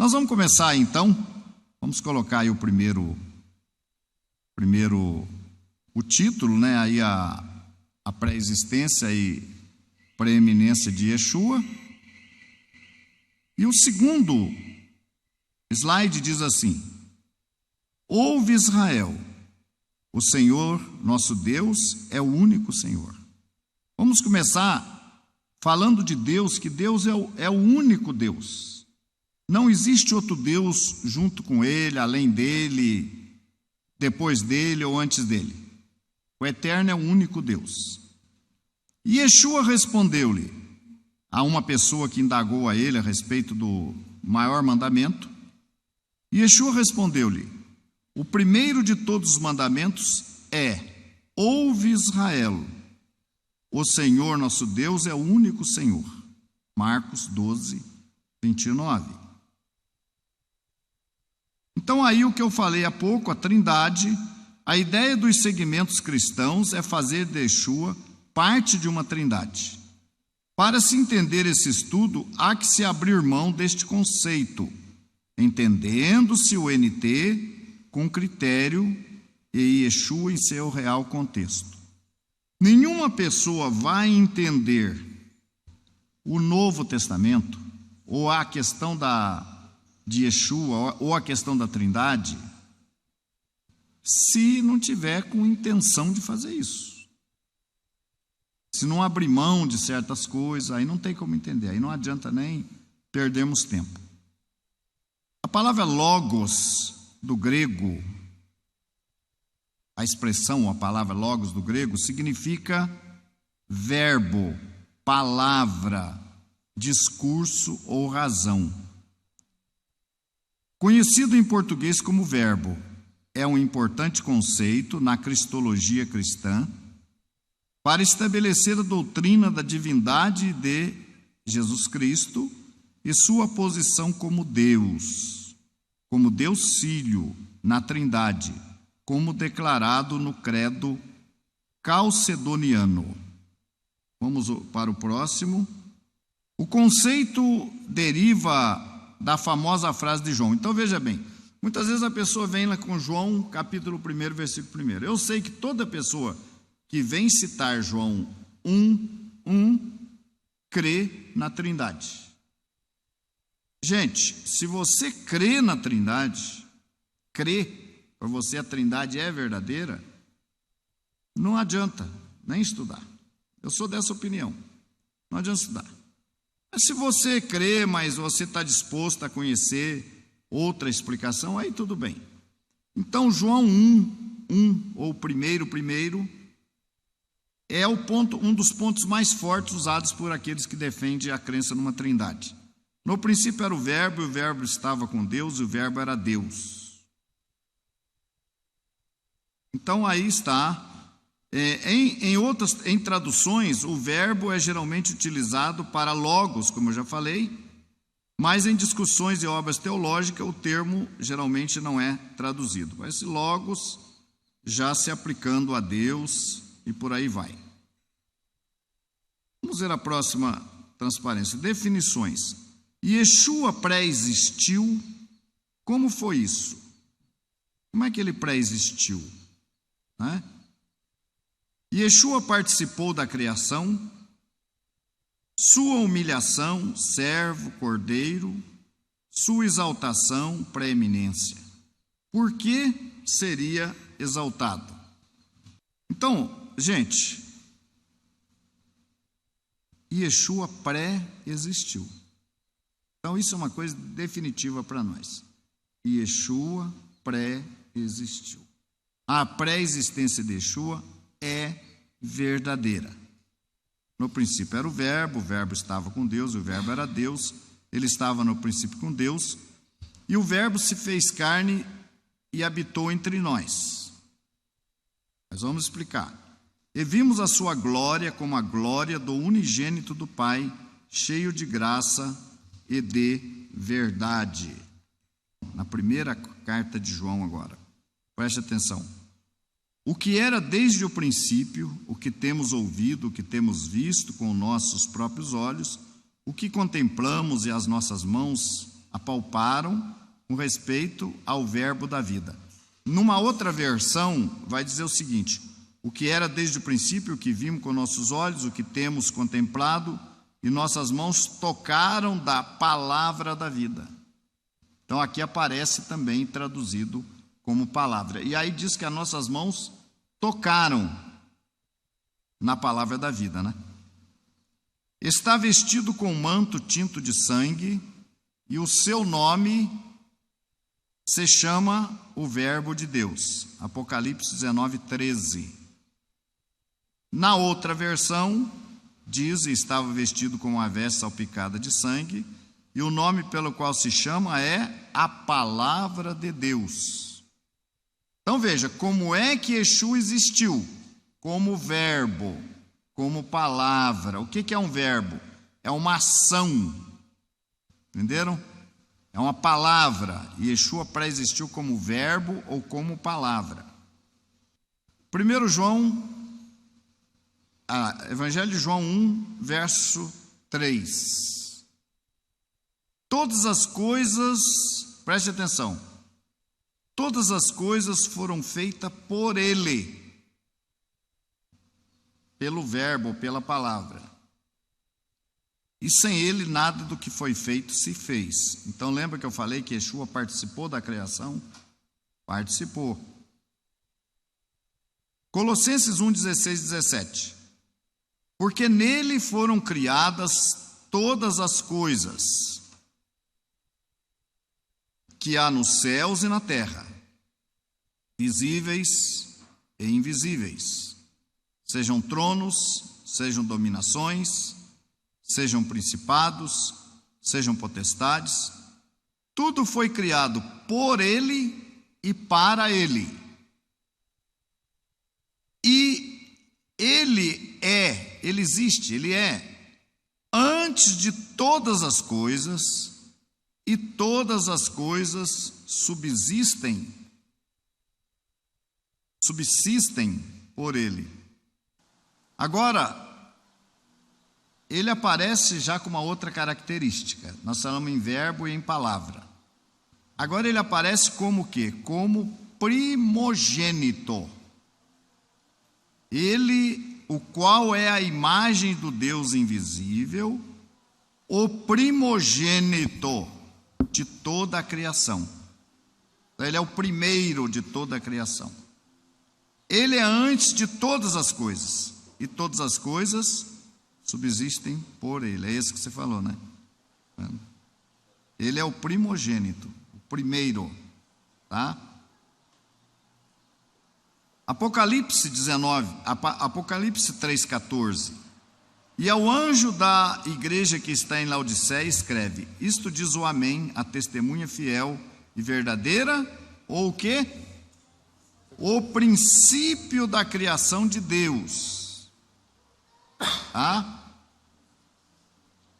Nós vamos começar então, vamos colocar aí o título, né? Aí a pré-existência e preeminência de Yeshua. E o segundo slide diz assim: ouve Israel, o Senhor nosso Deus é o único Senhor. Vamos começar falando de Deus, que Deus é o único Deus. Não existe outro Deus junto com Ele, além dEle, depois dEle ou antes dEle. O Eterno é o único Deus. E Yeshua respondeu-lhe a uma pessoa que indagou a ele a respeito do maior mandamento. E Yeshua respondeu-lhe: o primeiro de todos os mandamentos é: ouve Israel, o Senhor nosso Deus é o único Senhor. Marcos 12, 29. Então aí o que eu falei há pouco, a Trindade, a ideia dos segmentos cristãos é fazer de Yeshua parte de uma Trindade. Para se entender esse estudo, há que se abrir mão deste conceito, entendendo-se o NT com critério e Yeshua em seu real contexto. Nenhuma pessoa vai entender o Novo Testamento, ou a questão de Yeshua, ou a questão da Trindade, se não tiver com intenção de fazer isso. Se não abrir mão de certas coisas, aí não tem como entender, aí não adianta nem perdermos tempo. A palavra logos do grego, a expressão, a palavra logos do grego, significa verbo, palavra, discurso ou razão. Conhecido em português como verbo, é um importante conceito na cristologia cristã para estabelecer a doutrina da divindade de Jesus Cristo e sua posição como Deus Filho na Trindade, como declarado no credo calcedoniano. Vamos para o próximo. O conceito deriva da famosa frase de João. Então veja bem, muitas vezes a pessoa vem lá com João, capítulo 1, versículo 1. Eu sei que toda pessoa que vem citar João 1, crê na Trindade. Gente, se você crê na Trindade, para você a Trindade é verdadeira, não adianta nem estudar. Eu sou dessa opinião. Não adianta estudar. Mas se você crê, mas você está disposto a conhecer outra explicação, aí tudo bem. Então, João 1, ou primeiro, é um dos pontos mais fortes usados por aqueles que defendem a crença numa Trindade. No princípio era o Verbo, e o Verbo estava com Deus, e o Verbo era Deus. Então aí está. Em traduções, o verbo é geralmente utilizado para logos, como eu já falei, mas em discussões e obras teológicas o termo geralmente não é traduzido. Mas esse logos já se aplicando a Deus e por aí vai. Vamos ver a próxima transparência. Definições. Yeshua pré-existiu. Como foi isso? Como é que ele pré-existiu? Né? Yeshua participou da criação, sua humilhação, servo, cordeiro, sua exaltação, preeminência. Por que seria exaltado? Então, gente, Yeshua pré-existiu. Então, isso é uma coisa definitiva para nós. Yeshua pré-existiu. A pré-existência de Yeshua é verdadeira. No princípio era o Verbo estava com Deus, o Verbo era Deus, ele estava no princípio com Deus, e o Verbo se fez carne e habitou entre nós. Mas vamos explicar. E vimos a sua glória como a glória do unigênito do Pai, cheio de graça e de verdade. Na primeira carta de João agora. Preste atenção. O que era desde o princípio, o que temos ouvido, o que temos visto com nossos próprios olhos, o que contemplamos e as nossas mãos apalparam com respeito ao verbo da vida. Numa outra versão, vai dizer o seguinte: o que era desde o princípio, o que vimos com nossos olhos, o que temos contemplado, e nossas mãos tocaram da palavra da vida. Então aqui aparece também traduzido como palavra. E aí diz que as nossas mãos tocaram na palavra da vida, né? Está vestido com um manto tinto de sangue, e o seu nome se chama o Verbo de Deus. Apocalipse 19:13. Na outra versão, diz: estava vestido com uma veste salpicada de sangue, e o nome pelo qual se chama é a Palavra de Deus. Então veja, como é que Yeshua existiu? Como verbo, como palavra. O que é um verbo? É uma ação. Entenderam? É uma palavra. Yeshua pré-existiu como verbo ou como palavra. 1 João, Evangelho de João 1, verso 3. Todas as coisas, preste atenção, todas as coisas foram feitas por Ele, pelo verbo, pela palavra. E sem Ele nada do que foi feito se fez. Então lembra que eu falei que Yeshua participou da criação? Participou. Colossenses 1, 16, 17. Porque nele foram criadas todas as coisas que há nos céus e na terra, visíveis e invisíveis, sejam tronos, sejam dominações, sejam principados, sejam potestades, tudo foi criado por Ele e para Ele. E Ele existe, Ele é antes de todas as coisas, e todas as coisas subsistem por Ele. Agora, Ele aparece já com uma outra característica. Nós falamos em verbo e em palavra. Agora Ele aparece como o quê? Como primogênito. Ele, o qual é a imagem do Deus invisível, o primogênito de toda a criação. Então, Ele é o primeiro de toda a criação. Ele é antes de todas as coisas, e todas as coisas subsistem por Ele. É isso que você falou, né? Ele é o primogênito, o primeiro, tá? Apocalipse 3,14. E ao anjo da igreja que está em Laodiceia escreve: isto diz o Amém, a testemunha fiel e verdadeira, ou o quê? O princípio da criação de Deus.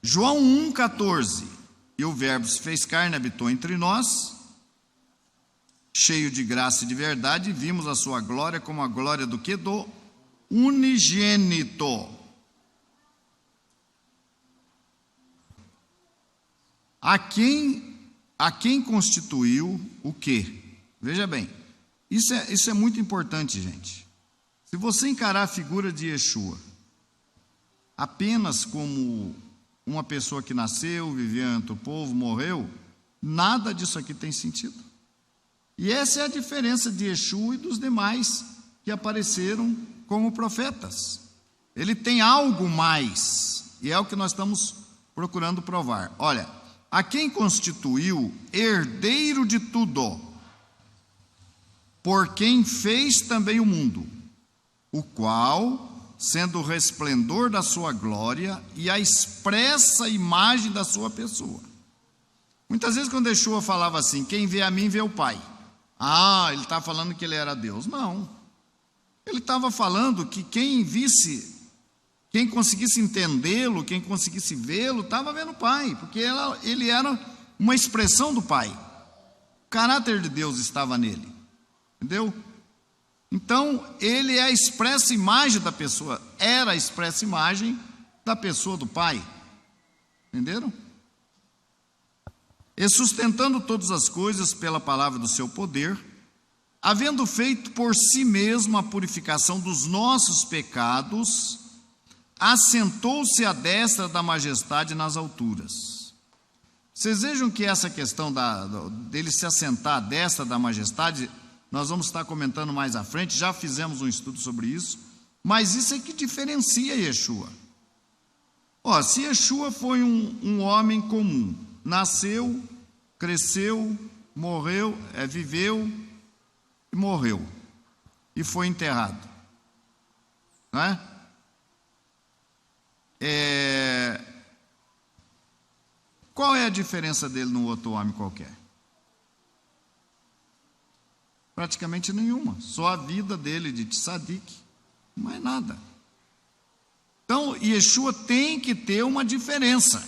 João 1,14. E o verbo se fez carne, habitou entre nós, cheio de graça e de verdade, e vimos a sua glória como a glória do quê? Do unigênito. A quem constituiu o quê? Veja bem, isso é muito importante, gente. Se você encarar a figura de Yeshua apenas como uma pessoa que nasceu, viveu entre o povo, morreu, nada disso aqui tem sentido. E essa é a diferença de Yeshua e dos demais que apareceram como profetas. Ele tem algo mais, e é o que nós estamos procurando provar. Olha, a quem constituiu herdeiro de tudo, por quem fez também o mundo, o qual, sendo o resplendor da sua glória e a expressa imagem da sua pessoa. Muitas vezes quando Yeshua falava assim: quem vê a mim vê o Pai. Ele está falando que ele era Deus. Não. Ele estava falando que quem conseguisse entendê-lo, quem conseguisse vê-lo, estava vendo o Pai, porque ele era uma expressão do Pai. O caráter de Deus estava nele. Entendeu? Então, ele é a expressa imagem da pessoa, era a expressa imagem da pessoa do Pai. Entenderam? e sustentando todas as coisas pela palavra do seu poder, havendo feito por si mesmo a purificação dos nossos pecados, assentou-se à destra da majestade nas alturas. Vocês vejam que essa questão dele se assentar à destra da majestade, nós vamos estar comentando mais à frente, já fizemos um estudo sobre isso, mas isso é que diferencia Yeshua. Se Yeshua foi um homem comum, nasceu, cresceu, morreu, viveu e morreu, e foi enterrado, não é? Qual é a diferença dele num outro homem qualquer? Praticamente nenhuma, só a vida dele de tzadik, mais nada. Então, Yeshua tem que ter uma diferença.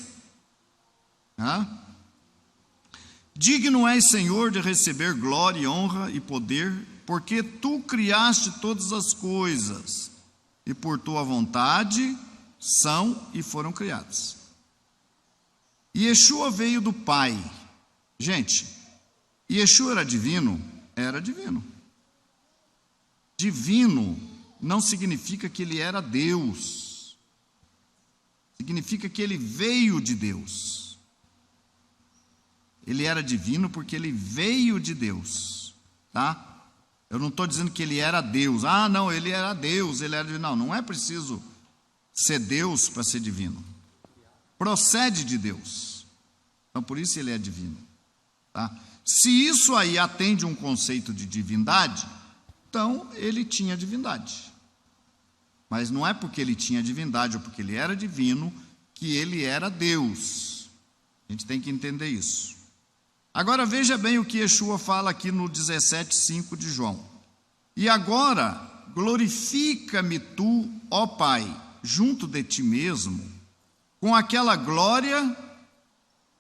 Digno és, Senhor, de receber glória, honra e poder, porque tu criaste todas as coisas, e por tua vontade são e foram criadas. Yeshua veio do Pai. Gente, Yeshua era divino? Era divino. Divino não significa que ele era Deus. Significa que ele veio de Deus. Ele era divino porque ele veio de Deus, tá? Eu não estou dizendo que ele era Deus. Não, ele era Deus, ele era divino. Não é preciso ser Deus para ser divino. Procede de Deus. Então, por isso ele é divino, tá? Se isso aí atende um conceito de divindade, então ele tinha divindade. Mas não é porque ele tinha divindade ou porque ele era divino que ele era Deus. A gente tem que entender isso. Agora veja bem o que Yeshua fala aqui no 17:5 de João. E agora glorifica-me tu, ó Pai, junto de ti mesmo, com aquela glória,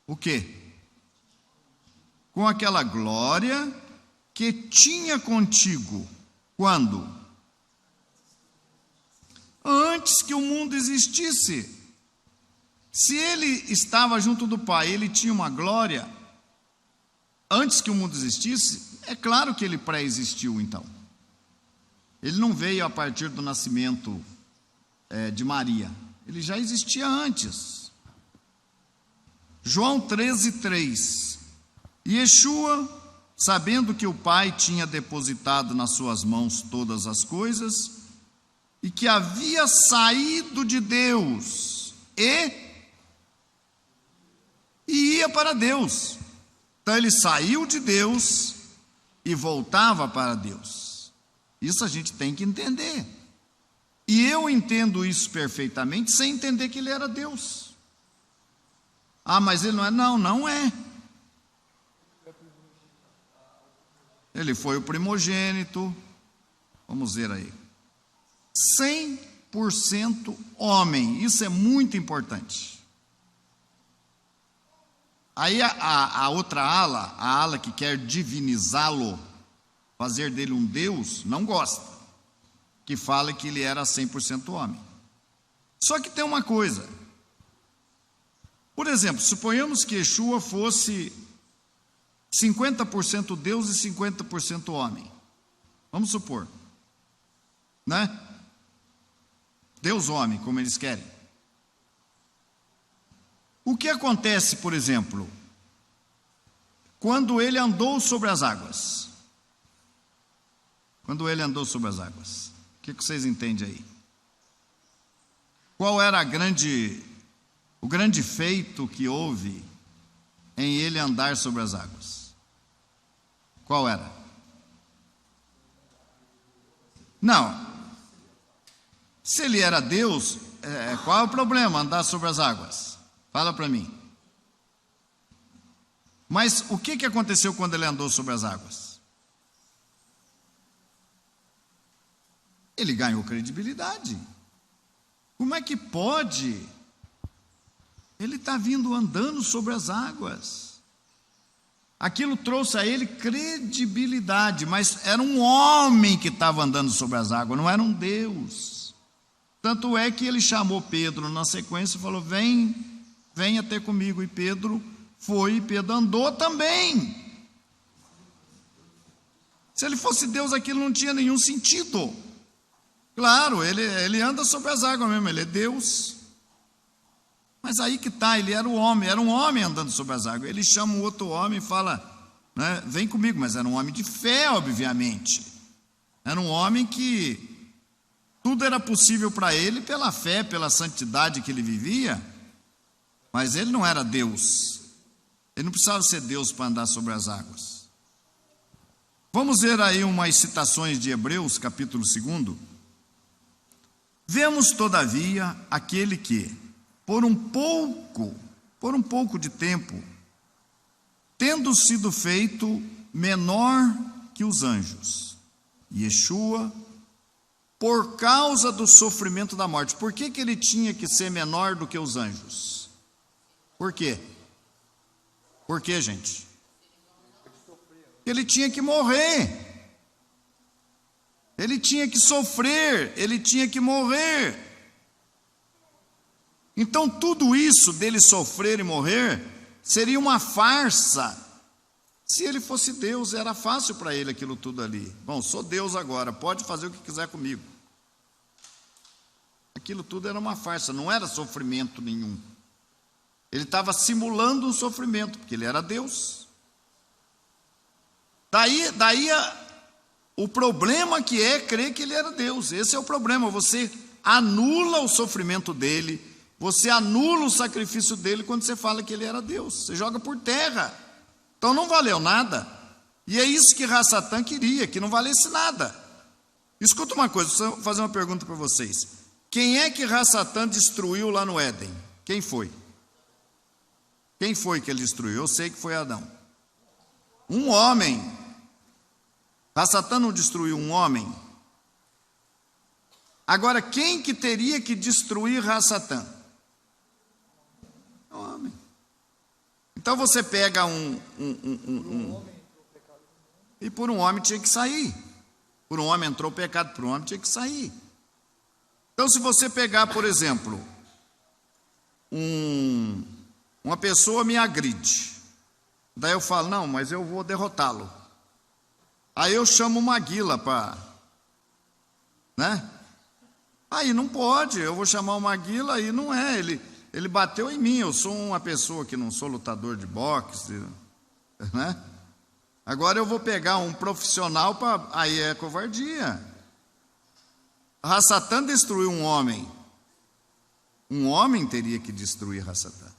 o quê? Com aquela glória que tinha contigo, quando? Antes que o mundo existisse. Se ele estava junto do Pai, ele tinha uma glória antes que o mundo existisse, é claro que ele pré-existiu então. Ele não veio a partir do nascimento de Maria, ele já existia antes. João 13:3. Yeshua, sabendo que o Pai tinha depositado nas suas mãos todas as coisas, e que havia saído de Deus, e ia para Deus. Então ele saiu de Deus e voltava para Deus. Isso a gente tem que entender. E eu entendo isso perfeitamente sem entender que ele era Deus. Mas ele não é? Não é. Ele foi o primogênito. Vamos ver aí. 100% homem. Isso é muito importante. Aí a outra ala, a ala que quer divinizá-lo, fazer dele um Deus, não gosta. Que fala que ele era 100% homem. Só que tem uma coisa. Por exemplo, suponhamos que Yeshua fosse 50% Deus e 50% homem. Vamos supor. Né? Deus homem, como eles querem. O que acontece, por exemplo, quando ele andou sobre as águas? Quando ele andou sobre as águas. O que vocês entendem aí? Qual era o grande feito que houve em ele andar sobre as águas? Qual era? Não. Se ele era Deus, qual é o problema andar sobre as águas? Fala para mim. Mas o que aconteceu quando ele andou sobre as águas? Ele ganhou credibilidade. Como é que pode? Ele está vindo andando sobre as águas. Aquilo trouxe a ele credibilidade, mas era um homem que estava andando sobre as águas, não era um Deus. Tanto é que ele chamou Pedro na sequência e falou: venha ter comigo. E Pedro foi e Pedro andou também. Se ele fosse Deus, aquilo não tinha nenhum sentido. Claro, ele anda sobre as águas mesmo, ele é Deus. Mas aí que está, ele era um homem andando sobre as águas. Ele chama um outro homem e fala, né, vem comigo, mas era um homem de fé, obviamente. Era um homem que tudo era possível para ele pela fé, pela santidade que ele vivia, mas ele não era Deus. Ele não precisava ser Deus para andar sobre as águas. Vamos ver aí umas citações de Hebreus, capítulo 2. Vemos, todavia, aquele que, por um pouco de tempo, tendo sido feito menor que os anjos, Yeshua, por causa do sofrimento da morte. Por que ele tinha que ser menor do que os anjos? Por quê? Por quê, gente? Ele tinha que morrer. Ele tinha que sofrer, ele tinha que morrer. Então, tudo isso dele sofrer e morrer seria uma farsa. Se ele fosse Deus, era fácil para ele aquilo tudo ali. Bom, sou Deus agora, pode fazer o que quiser comigo. Aquilo tudo era uma farsa, não era sofrimento nenhum. Ele estava simulando um sofrimento, porque ele era Deus. Daí o problema que é crer que ele era Deus. Esse é o problema. Você anula o sofrimento dele, você anula o sacrifício dele quando você fala que ele era Deus. Você joga por terra. Então não valeu nada. E é isso que Rassatã queria, que não valesse nada. Escuta uma coisa, vou fazer uma pergunta para vocês. Quem é que Rassatã destruiu lá no Éden? Quem foi? Quem foi que ele destruiu? Eu sei que foi Adão. Um homem. Rassatã não destruiu um homem? Agora, quem que teria que destruir Rassatã? Um homem. Então você pega e por um homem tinha que sair. Por um homem entrou o pecado, por um homem tinha que sair. Então, se você pegar, por exemplo, uma pessoa me agride, daí eu falo, não, mas eu vou derrotá-lo. Aí eu chamo uma Maguila para, né? Aí não pode, eu vou chamar uma Maguila, aí não é, ele bateu em mim, eu sou uma pessoa que não sou lutador de boxe, né? Agora eu vou pegar um profissional para, aí é covardia. Rassatã destruiu um homem teria que destruir Rassatã,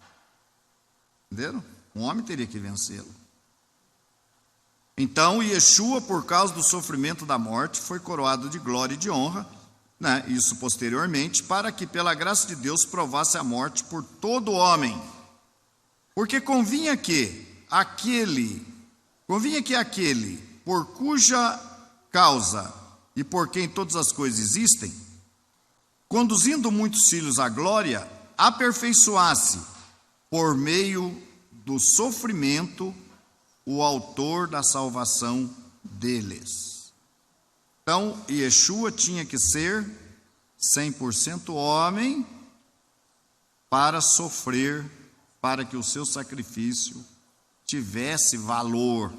entenderam? Um homem teria que vencê-lo. Então, Yeshua, por causa do sofrimento da morte, foi coroado de glória e de honra, né? Isso posteriormente, para que, pela graça de Deus, provasse a morte por todo homem. Porque convinha que aquele, por cuja causa e por quem todas as coisas existem, conduzindo muitos filhos à glória, aperfeiçoasse, por meio do sofrimento, o autor da salvação deles. Então, Yeshua tinha que ser 100% homem para sofrer, para que o seu sacrifício tivesse valor.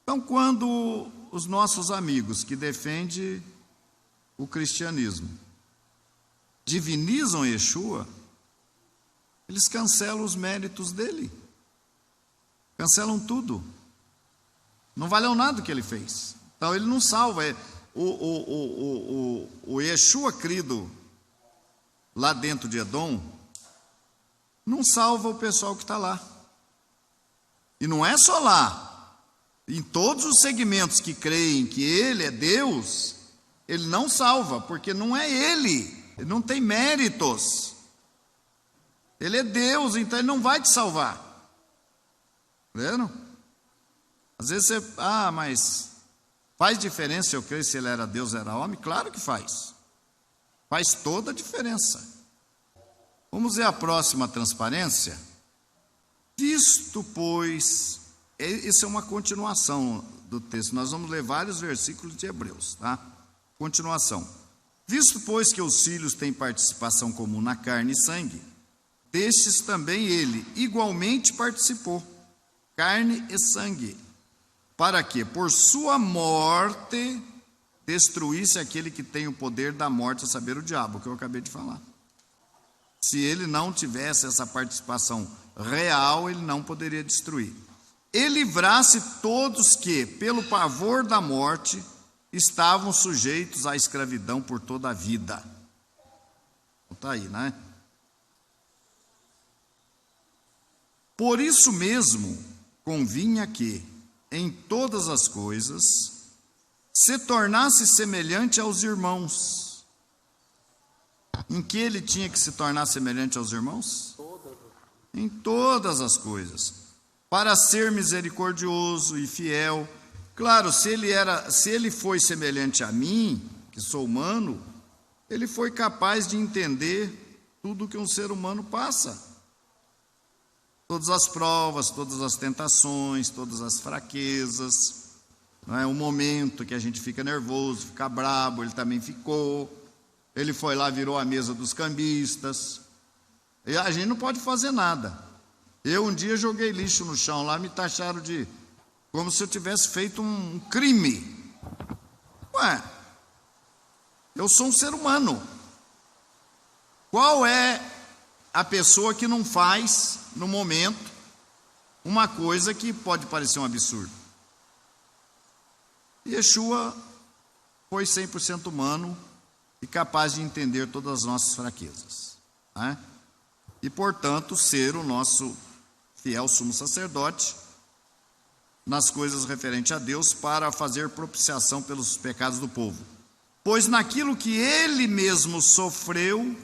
Então, quando os nossos amigos que defendem o cristianismo divinizam Yeshua, eles cancelam os méritos dele. Cancelam tudo. Não valeu nada o que ele fez. Então ele não salva. O Yeshua crido lá dentro de Edom não salva o pessoal que está lá. E não é só lá. Em todos os segmentos que creem que ele é Deus, ele não salva, porque não é ele. Ele não tem méritos. Ele é Deus, então ele não vai te salvar. Vendo? Às vezes você, mas faz diferença eu creio se ele era Deus, era homem? Claro que faz. Faz toda a diferença. Vamos ver a próxima transparência. Visto, pois, isso é uma continuação do texto, nós vamos ler vários versículos de Hebreus, tá? Continuação. Visto, pois, que os filhos têm participação comum na carne e sangue, destes também ele igualmente participou, carne e sangue, para que por sua morte destruísse aquele que tem o poder da morte, a saber, o diabo, que eu acabei de falar. Se ele não tivesse essa participação real, ele não poderia destruir. E livrasse todos que, pelo pavor da morte, estavam sujeitos à escravidão por toda a vida. Está aí, né? Por isso mesmo, convinha que, em todas as coisas, se tornasse semelhante aos irmãos. Em que ele tinha que se tornar semelhante aos irmãos? Em todas as coisas, para ser misericordioso e fiel. Claro, se ele foi semelhante a mim, que sou humano, ele foi capaz de entender tudo que um ser humano passa. Todas as provas, todas as tentações, todas as fraquezas, não é? O momento que a gente fica nervoso, fica brabo, ele também ficou. Ele foi lá, virou a mesa dos cambistas. E a gente não pode fazer nada. Eu um dia joguei lixo no chão lá, me taxaram de... como se eu tivesse feito um crime. Ué, eu sou um ser humano. Qual é a pessoa que não faz, no momento, uma coisa que pode parecer um absurdo? Yeshua foi 100% humano e capaz de entender todas as nossas fraquezas, né? E, portanto, ser o nosso fiel sumo sacerdote nas coisas referentes a Deus para fazer propiciação pelos pecados do povo. Pois naquilo que ele mesmo sofreu,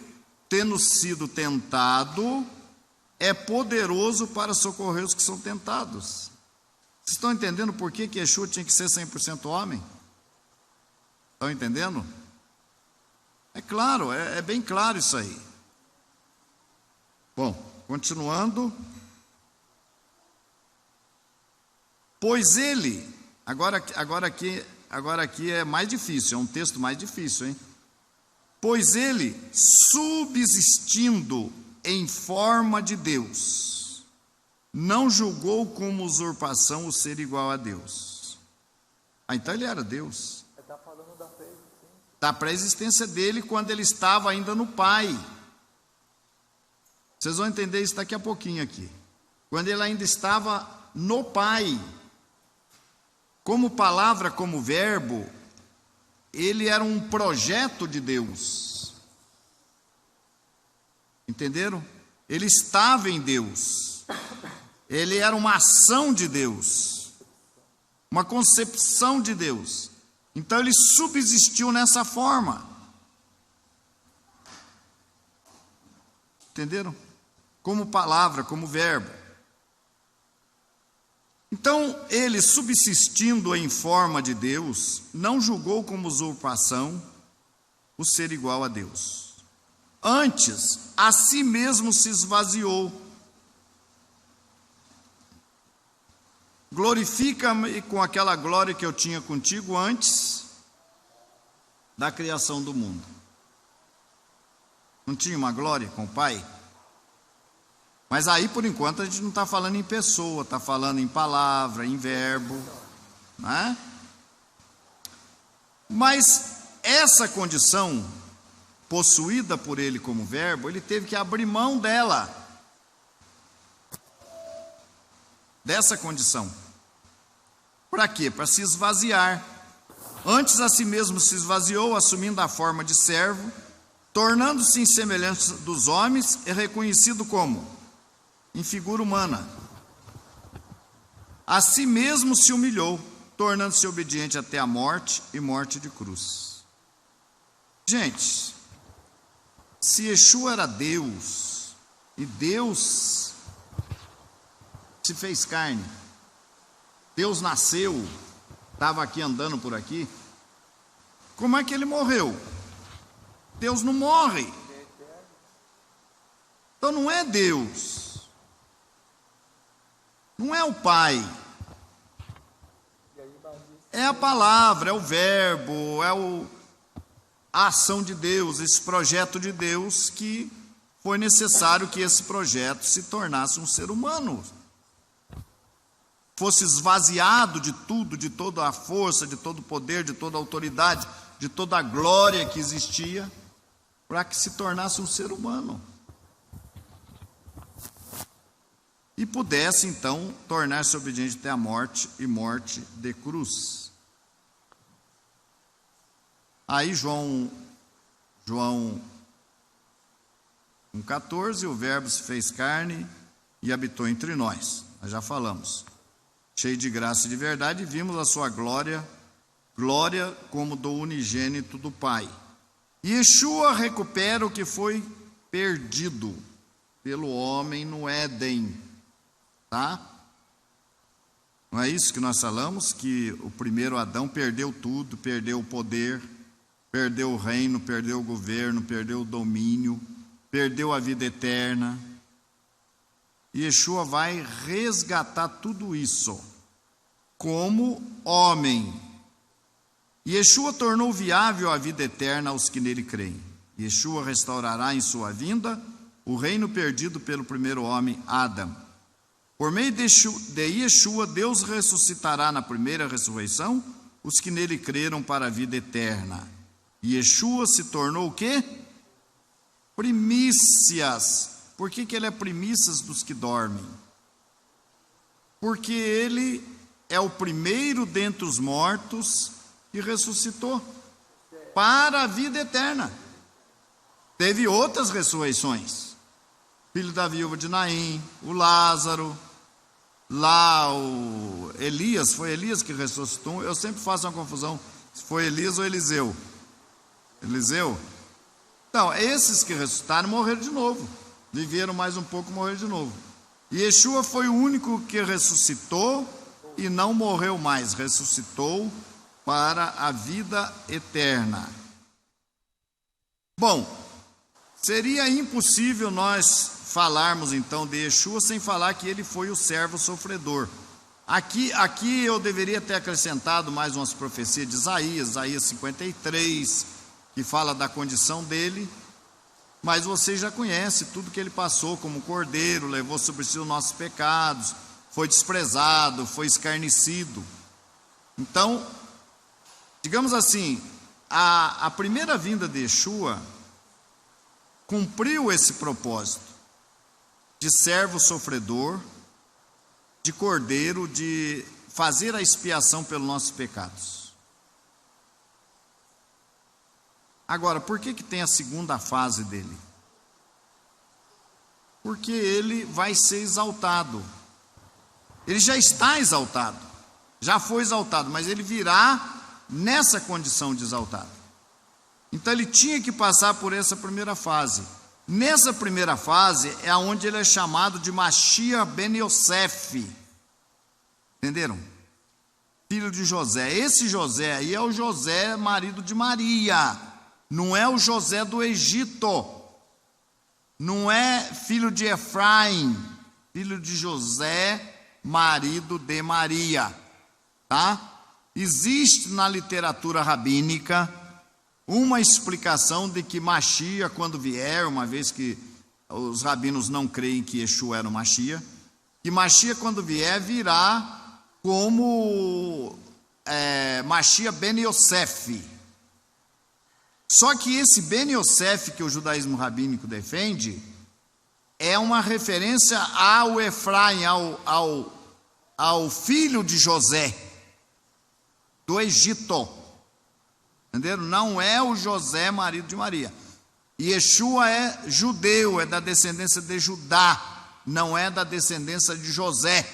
tendo sido tentado, é poderoso para socorrer os que são tentados. Vocês estão entendendo por que Yeshua tinha que ser 100% homem? Estão entendendo? É claro, é bem claro isso aí. Bom, continuando. Pois ele, agora aqui é mais difícil, é um texto mais difícil, hein? Pois ele, subsistindo em forma de Deus, não julgou como usurpação o ser igual a Deus. Então ele era Deus. Está falando da pré-existência. Da pré-existência dele quando ele estava ainda no Pai. Vocês vão entender isso daqui a pouquinho aqui. Quando ele ainda estava no Pai. Como palavra, como verbo, ele era um projeto de Deus. Entenderam? Ele estava em Deus. Ele era uma ação de Deus. Uma concepção de Deus. Então ele subsistiu nessa forma. Entenderam? Como palavra, como verbo. Então, ele, subsistindo em forma de Deus, não julgou como usurpação o ser igual a Deus. Antes, a si mesmo se esvaziou. Glorifica-me com aquela glória que eu tinha contigo antes da criação do mundo. Não tinha uma glória com o Pai? Mas aí, por enquanto, a gente não está falando em pessoa, está falando em palavra, em verbo, né? Mas essa condição, possuída por ele como verbo, ele teve que abrir mão dela, dessa condição. Para quê? Para se esvaziar. Antes a si mesmo se esvaziou, assumindo a forma de servo, tornando-se em semelhança dos homens e reconhecido como? Em figura humana. A si mesmo se humilhou, tornando-se obediente até a morte e morte de cruz. Gente, se Yeshua era Deus, e Deus se fez carne, Deus nasceu, estava aqui andando por aqui, como é que ele morreu? Deus não morre. Então não é Deus. Não é o Pai, é a palavra, é o verbo, a ação de Deus, esse projeto de Deus que foi necessário que esse projeto se tornasse um ser humano, fosse esvaziado de tudo, de toda a força, de todo o poder, de toda a autoridade, de toda a glória que existia, para que se tornasse um ser humano. E pudesse, então, tornar-se obediente até a morte, e morte de cruz. Aí João 1,14, o verbo se fez carne e habitou entre nós. Nós já falamos. Cheio de graça e de verdade, vimos a sua glória como do unigênito do Pai. E Yeshua recupera o que foi perdido pelo homem no Éden. Tá? Não é isso que nós falamos? Que o primeiro Adão perdeu tudo, perdeu o poder, perdeu o reino, perdeu o governo, perdeu o domínio, perdeu a vida eterna. E Yeshua vai resgatar tudo isso como homem. E Yeshua tornou viável a vida eterna aos que nele creem. Yeshua restaurará em sua vinda o reino perdido pelo primeiro homem, Adão. Por meio de Yeshua, Deus ressuscitará na primeira ressurreição os que nele creram para a vida eterna. E Yeshua se tornou o quê? Primícias. Por que ele é primícias dos que dormem? Porque ele é o primeiro dentre os mortos que ressuscitou para a vida eterna. Teve outras ressurreições. Filho da viúva de Naim, o Lázaro, lá o Elias, foi Elias que ressuscitou. Eu sempre faço uma confusão se foi Elias ou Eliseu. Eliseu? Então, esses que ressuscitaram morreram de novo. Viveram mais um pouco, morreram de novo. E Yeshua foi o único que ressuscitou e não morreu mais. Ressuscitou para a vida eterna. Bom, seria impossível nós falarmos então de Yeshua sem falar que ele foi o servo sofredor. Aqui eu deveria ter acrescentado mais umas profecias de Isaías 53, que fala da condição dele, mas você já conhece tudo que ele passou como cordeiro, levou sobre si os nossos pecados, foi desprezado, foi escarnecido. Então, digamos assim, a primeira vinda de Yeshua cumpriu esse propósito de servo sofredor, de cordeiro, de fazer a expiação pelos nossos pecados. Agora, por que tem a segunda fase dele? Porque ele vai ser exaltado. Ele já está exaltado, já foi exaltado, mas ele virá nessa condição de exaltado. Então ele tinha que passar por essa primeira fase. Nessa primeira fase é onde ele é chamado de Mashiach ben Yosef. Entenderam? Filho de José. Esse José aí é o José, marido de Maria. Não é o José do Egito. Não é filho de Efraim. Filho de José, marido de Maria. Tá? Existe na literatura rabínica uma explicação de que Mashiach, quando vier, uma vez que os rabinos não creem que Yeshua era o Mashiach, que Mashiach, quando vier, virá como Mashiach ben Yosef. Só que esse ben Yosef que o judaísmo rabínico defende é uma referência ao Efraim, ao filho de José, do Egito. Entenderam? Não é o José, marido de Maria. E Yeshua é judeu, é da descendência de Judá, não é da descendência de José.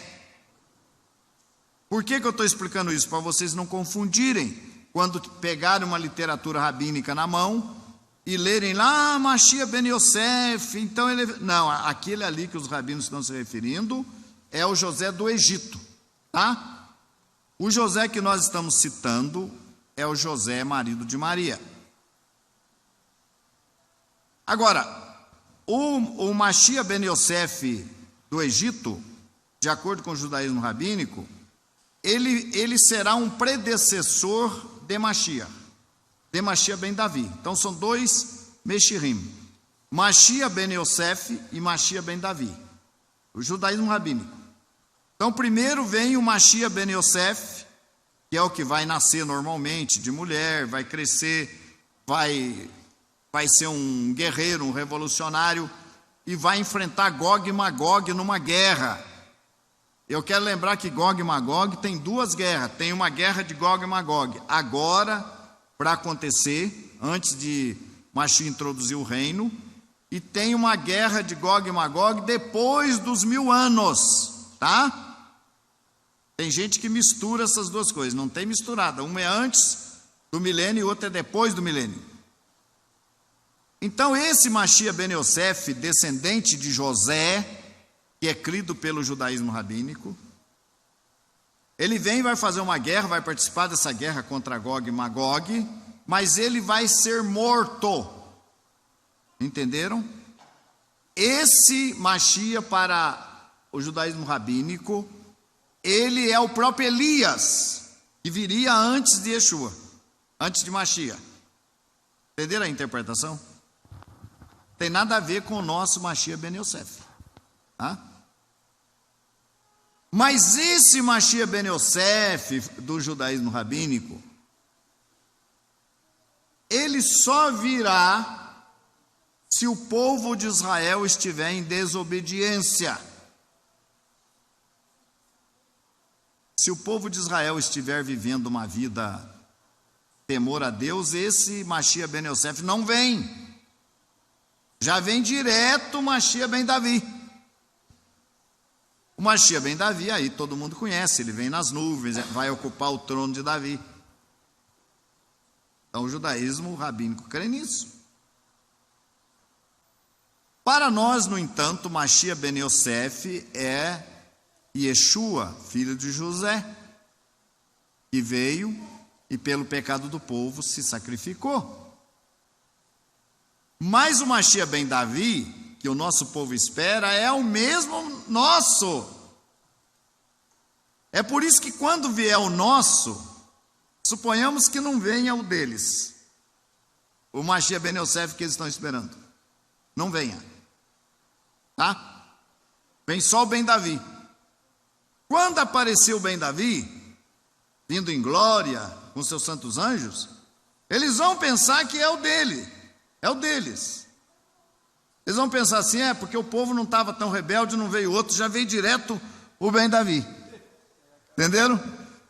Por que eu estou explicando isso? Para vocês não confundirem. Quando pegarem uma literatura rabínica na mão e lerem lá, Mashiach ben Yosef, então ele... Não, aquele ali que os rabinos estão se referindo é o José do Egito, tá? O José que nós estamos citando é o José, marido de Maria. Agora, o Mashiach ben Yosef do Egito, de acordo com o judaísmo rabínico, ele será um predecessor de Mashiach ben Davi. Então são dois Meshirim. Machia ben Yosef e Machia ben Davi, o judaísmo rabínico. Então, primeiro vem o Machia ben Yosef, que é o que vai nascer normalmente de mulher, vai crescer, vai ser um guerreiro, um revolucionário, e vai enfrentar Gog e Magog numa guerra. Eu quero lembrar que Gog e Magog tem duas guerras. Tem uma guerra de Gog e Magog agora, para acontecer, antes de Machia introduzir o reino, e tem uma guerra de Gog e Magog depois dos 1000 anos, tá? Tem gente que mistura essas duas coisas, não tem misturada. Uma é antes do milênio e outra é depois do milênio. Então esse Machia ben Yosef, descendente de José, que é crido pelo judaísmo rabínico, ele vem e vai fazer uma guerra, vai participar dessa guerra contra Gog e Magog, mas ele vai ser morto. Entenderam? Esse Machia, para o judaísmo rabínico, ele é o próprio Elias, que viria antes de Yeshua, antes de Machia. Entenderam a interpretação? Tem nada a ver com o nosso Machia ben Yosef, tá? Mas esse Machia ben Yosef do judaísmo rabínico, ele só virá se o povo de Israel estiver em desobediência. Se o povo de Israel estiver vivendo uma vida temor a Deus, esse Machia ben Yosef não vem. Já vem direto o Machia ben Davi. O Machia ben Davi, aí todo mundo conhece, ele vem nas nuvens, vai ocupar o trono de Davi. Então o judaísmo rabínico crê nisso. Para nós, no entanto, Machia ben Yosef é Yeshua, filho de José, que veio e pelo pecado do povo se sacrificou. Mas o Machia ben Davi, que o nosso povo espera, é o mesmo nosso. É por isso que quando vier o nosso, suponhamos que não venha o deles, o Machia ben Yosef que eles estão esperando, não venha, tá? Vem só o ben Davi. Quando apareceu o ben Davi, vindo em glória com seus santos anjos, eles vão pensar que é o dele, é o deles. Eles vão pensar assim, porque o povo não estava tão rebelde, não veio outro, já veio direto o ben Davi. Entenderam?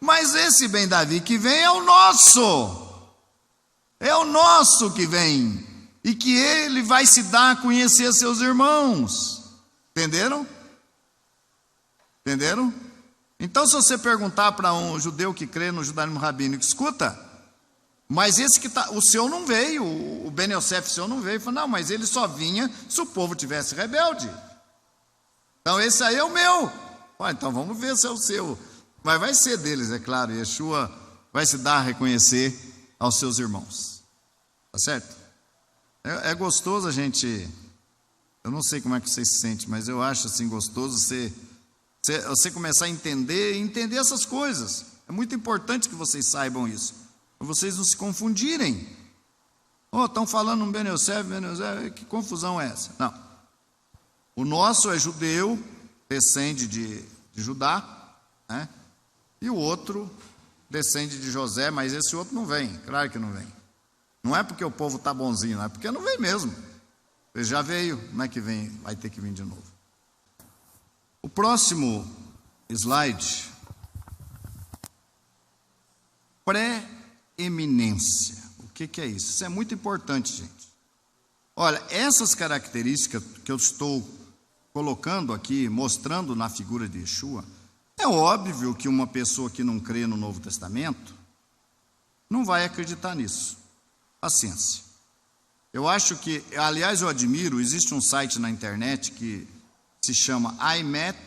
Mas esse ben Davi que vem é o nosso. É o nosso que vem. E que ele vai se dar a conhecer a seus irmãos. Entenderam? Entenderam? Então, se você perguntar para um judeu que crê no judaísmo rabínico, escuta, mas esse que está, o seu não veio, o ben Yosef seu não veio, ele falou, não, mas ele só vinha se o povo tivesse rebelde. Então, esse aí é o meu. Então, vamos ver se é o seu. Mas vai ser deles, é claro, Yeshua vai se dar a reconhecer aos seus irmãos. Tá certo? É gostoso a gente, eu não sei como é que você se sente, mas eu acho assim gostoso você começar a entender essas coisas. É muito importante que vocês saibam isso, para vocês não se confundirem. Estão falando um ben Yosef, que confusão é essa? Não. O nosso é judeu, descende de Judá, né? E o outro descende de José, mas esse outro não vem, claro que não vem. Não é porque o povo está bonzinho, não é porque não vem mesmo. Ele já veio, não é que vem, vai ter que vir de novo. O próximo slide, pré-eminência. O que é isso? Isso é muito importante, gente. Olha, essas características que eu estou colocando aqui, mostrando na figura de Yeshua, é óbvio que uma pessoa que não crê no Novo Testamento não vai acreditar nisso. Paciência. Eu acho que, aliás, eu admiro, existe um site na internet que se chama I Met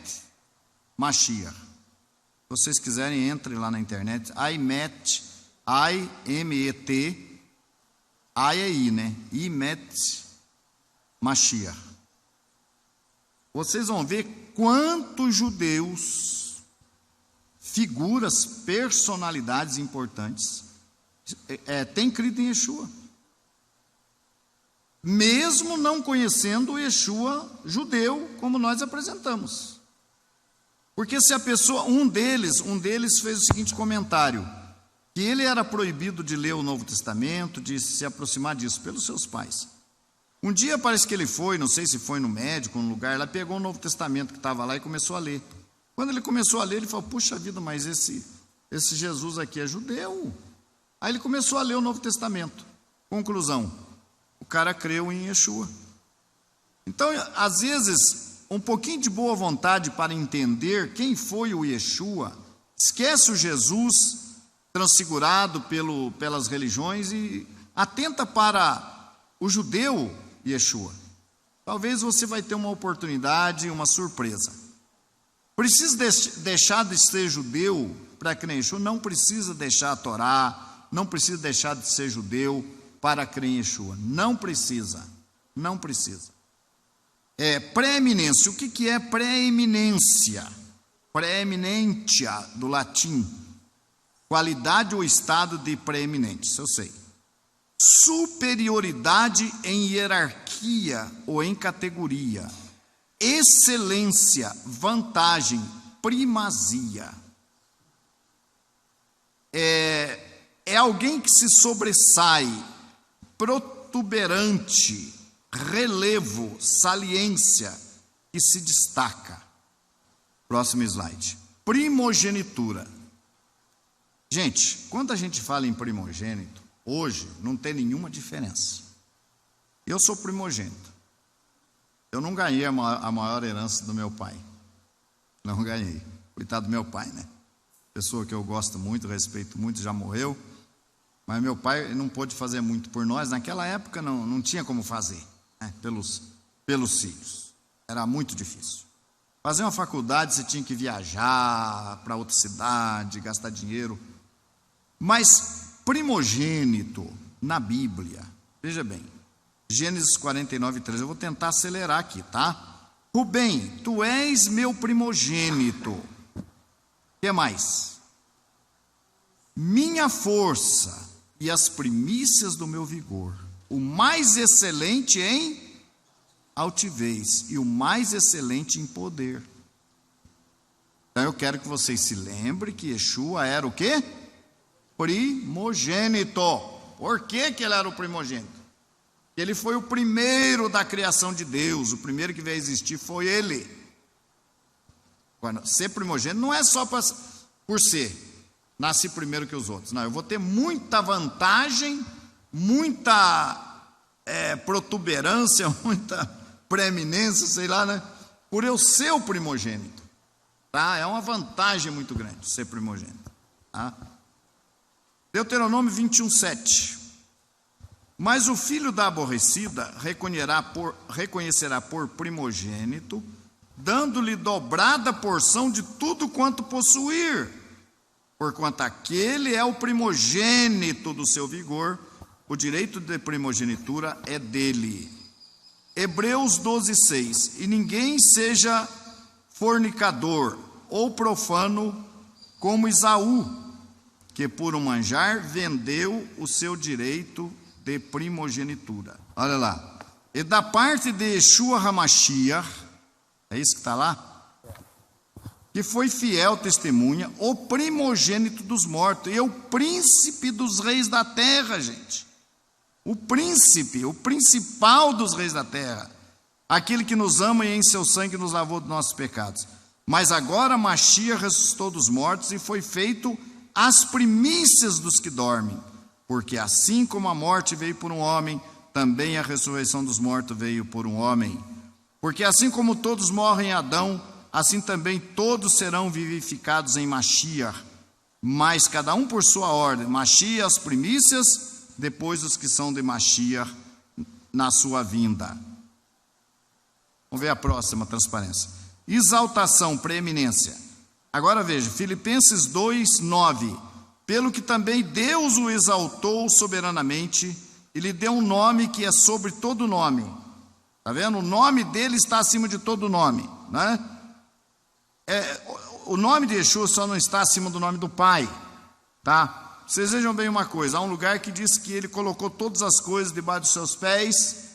Mashiach. Se vocês quiserem, entrem lá na internet. I Met, I-M-E-T, I é I, né? I Met Mashiach. Vocês vão ver quantos judeus, figuras, personalidades importantes, tem crido em Yeshua. mesmo não conhecendo o Yeshua judeu, como nós apresentamos. Porque se a pessoa, um deles fez o seguinte comentário, que ele era proibido de ler o Novo Testamento, de se aproximar disso pelos seus pais. Um dia parece que ele foi, não sei se foi no médico, num lugar, lá pegou o Novo Testamento que estava lá e começou a ler. Quando ele começou a ler, ele falou, puxa vida, mas esse Jesus aqui é judeu. Aí ele começou a ler o Novo Testamento. Conclusão, o cara creu em Yeshua. Então, às vezes, um pouquinho de boa vontade para entender quem foi o Yeshua, esquece o Jesus transfigurado pelas religiões e atenta para o judeu Yeshua. Talvez você vai ter uma oportunidade, uma surpresa. Precisa deixar de ser judeu para crer em Yeshua? Não precisa deixar a Torá, não precisa deixar de ser judeu para crer em Yeshua. Não precisa, não precisa. Preeminência, o que é preeminência? Preeminentia, do latim. Qualidade ou estado de preeminente, isso eu sei. Superioridade em hierarquia ou em categoria. Excelência, vantagem, primazia. É alguém que se sobressai, protuberante, relevo, saliência, que se destaca. Próximo slide. Primogenitura. Gente, quando a gente fala em primogênito, hoje não tem nenhuma diferença. Eu sou primogênito. Eu não ganhei a maior herança do meu pai. Não ganhei. Coitado do meu pai, né? Pessoa que eu gosto muito, respeito muito, já morreu. Mas meu pai não pôde fazer muito por nós. Naquela época não tinha como fazer, né? Pelos filhos. Era muito difícil. Fazer uma faculdade, você tinha que viajar para outra cidade, gastar dinheiro. Mas primogênito na Bíblia, veja bem, Gênesis 49, 3, eu vou tentar acelerar aqui, tá? Rubem, tu és meu primogênito. O que mais? Minha força e as primícias do meu vigor, o mais excelente em altivez e o mais excelente em poder. Então eu quero que vocês se lembrem que Yeshua era o quê? Primogênito. Por que ele era o primogênito? Ele foi o primeiro da criação de Deus, o primeiro que veio a existir foi ele. Agora, ser primogênito não é só por ser, nasci primeiro que os outros. Não, eu vou ter muita vantagem, muita protuberância, muita preeminência, sei lá, né? Por eu ser o primogênito. Tá? É uma vantagem muito grande ser primogênito. Tá? Deuteronômio 21, 7. Mas o filho da aborrecida reconhecerá por primogênito, dando-lhe dobrada porção de tudo quanto possuir, porquanto aquele é o primogênito do seu vigor, o direito de primogenitura é dele. Hebreus 12, 6. E ninguém seja fornicador ou profano como Esaú, que por um manjar vendeu o seu direito de primogenitura. Olha lá. E da parte de Yeshua HaMashiach, é isso que está lá? Que foi fiel testemunha, o primogênito dos mortos, e o príncipe dos reis da terra, gente. O príncipe, o principal dos reis da terra. Aquele que nos ama e em seu sangue nos lavou dos nossos pecados. Mas agora Mashiach ressuscitou dos mortos e foi feito as primícias dos que dormem. Porque assim como a morte veio por um homem, também a ressurreição dos mortos veio por um homem. Porque assim como todos morrem em Adão, assim também todos serão vivificados em Mashiach. Mas cada um por sua ordem. Mashiach as primícias, depois os que são de Mashiach na sua vinda. Vamos ver a próxima transparência. Exaltação, preeminência. Agora veja, Filipenses 2, 9. Pelo que também Deus o exaltou soberanamente e lhe deu um nome que é sobre todo nome. Está vendo? O nome dele está acima de todo nome, né? O nome de Yeshua só não está acima do nome do Pai, tá? Vocês vejam bem uma coisa, há um lugar que diz que ele colocou todas as coisas debaixo dos seus pés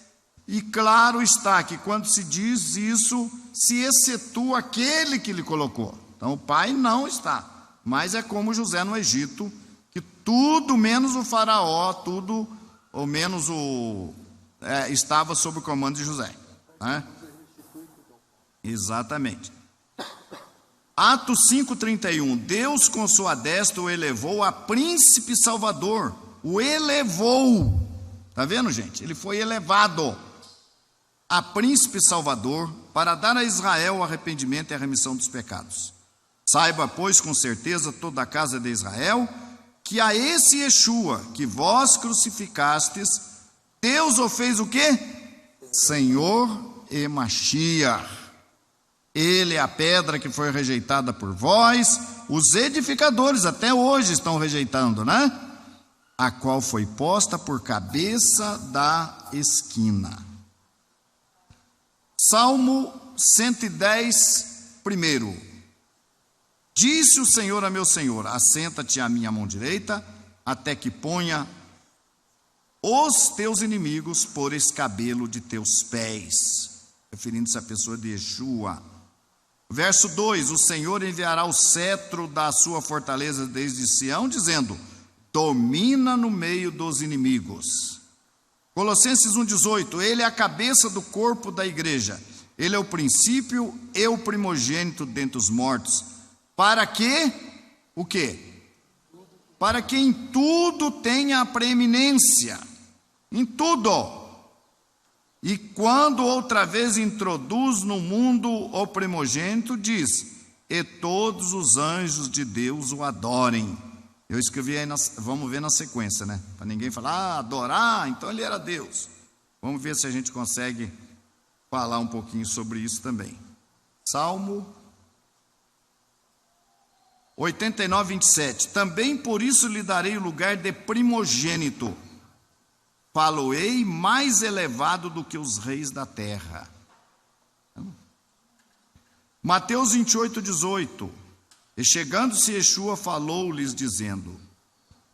E claro está que quando se diz isso, se excetua aquele que lhe colocou. Então o pai não está, mas é como José no Egito, que tudo menos o faraó, tudo ou menos estava sob o comando de José, né? Exatamente. Atos 5:31, Deus com sua destra o elevou a príncipe salvador, o elevou, tá vendo, gente? Ele foi elevado a príncipe salvador para dar a Israel o arrependimento e a remissão dos pecados. Saiba, pois, com certeza toda a casa de Israel, que a esse Yeshua que vós crucificastes, Deus o fez o quê? Senhor e Mashiach. Ele é a pedra que foi rejeitada por vós, os edificadores até hoje estão rejeitando, né? A qual foi posta por cabeça da esquina. Salmo 110, 1. Disse o Senhor a meu Senhor: assenta-te à minha mão direita, até que ponha os teus inimigos por escabelo de teus pés. Referindo-se à pessoa de Yeshua. Verso 2: o Senhor enviará o cetro da sua fortaleza desde Sião, dizendo: domina no meio dos inimigos. Colossenses 1,18: ele é a cabeça do corpo da igreja, ele é o princípio e o primogênito dentre os mortos, para que, o quê? Para que em tudo tenha a preeminência, em tudo. E quando outra vez introduz no mundo o primogênito, diz: e todos os anjos de Deus o adorem. Eu escrevi aí, vamos ver na sequência, né? Para ninguém falar, adorar, então ele era Deus. Vamos ver se a gente consegue falar um pouquinho sobre isso também. Salmo 89, 27. Também por isso lhe darei o lugar de primogênito. Falo-ei mais elevado do que os reis da terra. Mateus 28, 18. E chegando-se Yeshua, falou-lhes dizendo: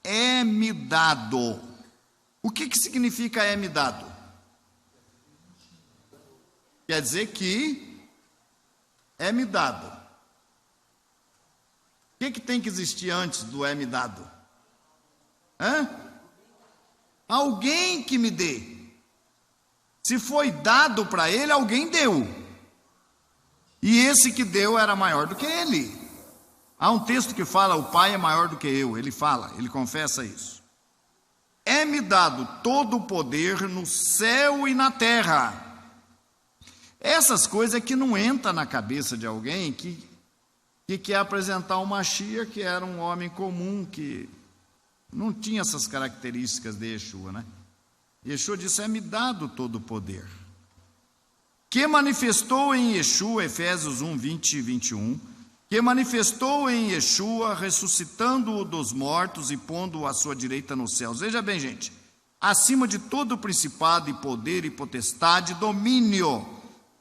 é-me dado. O que significa é-me dado? Quer dizer que é-me dado. O que tem que existir antes do é-me dado? Alguém que me dê. Se foi dado para ele, alguém deu. E esse que deu era maior do que ele. Há um texto que fala: o Pai é maior do que eu. Ele fala, ele confessa isso. É-me dado todo o poder no céu e na terra. Essas coisas que não entram na cabeça de alguém que quer apresentar o Mashiach, que era um homem comum, que não tinha essas características de Yeshua, né? Yeshua disse: é-me dado todo o poder. Que manifestou em Yeshua, Efésios 1, 20 e 21, que manifestou em Yeshua, ressuscitando-o dos mortos e pondo-o à sua direita nos céus. Veja bem, gente, acima de todo principado e poder e potestade, domínio,